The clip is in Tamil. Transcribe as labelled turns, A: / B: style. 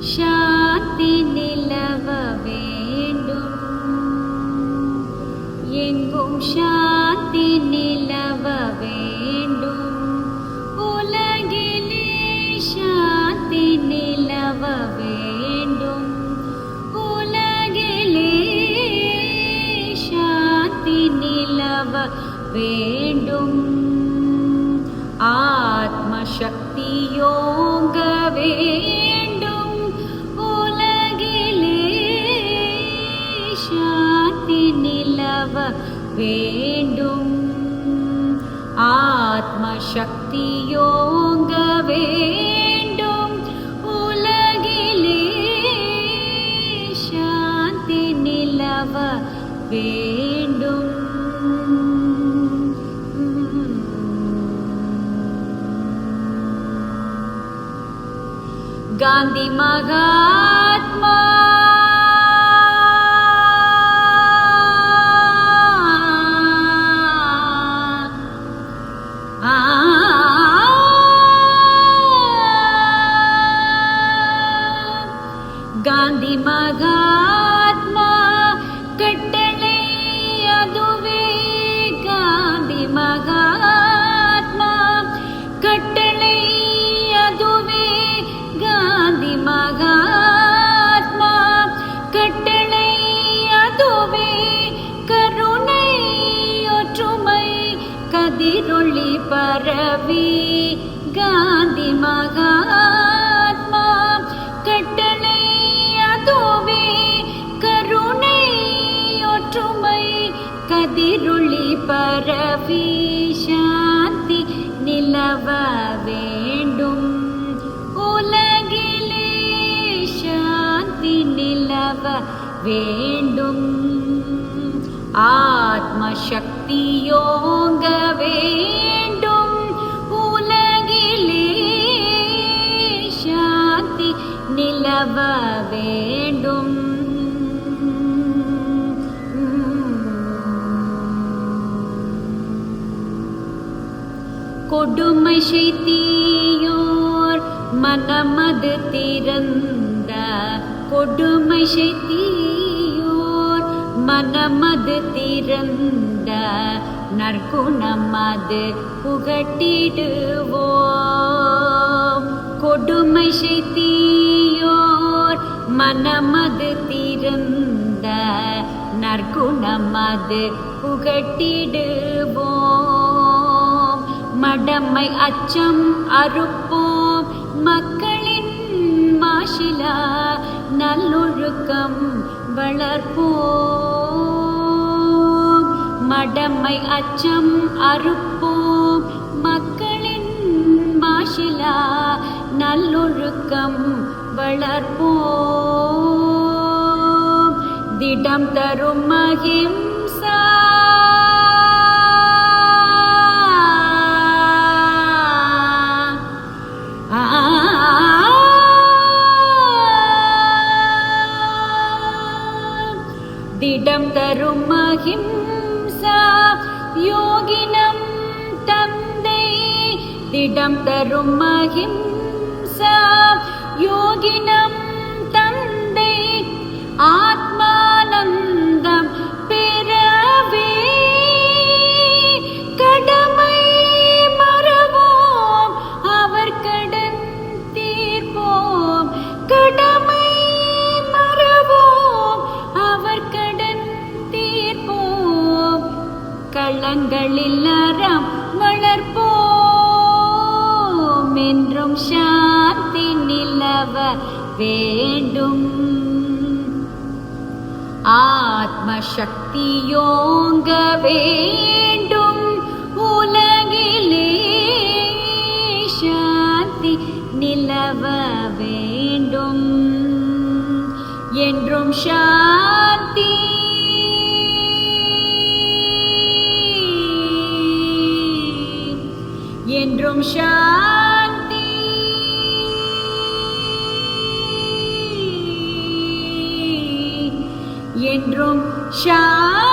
A: சாந்தி நிலவ வேண்டும். எங்கும் சாந்தி நிலவ வேண்டும். உலகிலே சாந்தி நிலவ வேண்டும். உலகிலே சாந்தி நிலவ வேண்டும். ஆத்ம சக்தியோங்க வேண்டும். உலகிலே சாந்தி நிலவ வேண்டும். ஆத்ம சக்தியோங்க வேண்டும். உலகிலே சாந்தி நிலவ வேண்டும். காந்தி மகாத்மா காந்தி மகாத்மா கட்டளை அதுவே. காந்தி மகாத்மா கட்டளை அதுவே. காந்தி மகாத்மா கட்டளை அதுவே. கருணை ஒற்றுமை கதிரொளி பரவி. காந்தி மகாத்மா கட்டளை அதுவே. கருணை ஒற்றுமை கதிரொளி பரவி. சாந்தி நிலவ வேண்டும். உலகிலே சாந்தி நிலவ வேண்டும். ஆத்ம சக்தியோங்க வேண்டும். உலகிலே சாந்தி நிலவ வேண்டும். கொடுமை செய்தியோர் மனமது திறந்த. கொடுமை செய்தியோர் மனமது திறந்த. நற்குணமது புகட்டிடுவோம். கொடுமை செய்தியோர் மனமது திறந்த. நற்குணமது புகட்டிடுவோம். மடமை அச்சம் அறுப்போம். மக்களின் மாசிலா நல்லொழுக்கம் வளர்ப்போம். மடமை அச்சம் அறுப்போம். மக்களின் மாசிலா நல்லொழுக்கம் வளர்ப்போம். திடம் தரும் அஹிம்சா திடம் தரும் அஹிம்சா யோகினம் தந்தை. திடம் தரும் அஹிம்சா யோகினம் தந்தை. ஆத்மானந்தம் பெறவே கடமை மறவோம். அவர் கடன் தீர்ப்போம். கடமை மறவோம். அவர் கடன் தீர்ப்போம். களங்களில் அறம் வளர்ப்போம். என்றும் சாந்தி நிலவ வேண்டும். ஆத்ம சக்தியோங்க வேண்டும். உலகிலே சாந்தி நிலவ வேண்டும். என்றும் சாந்தி. என்றும் சாந்தி. என்றும் சாந்தி.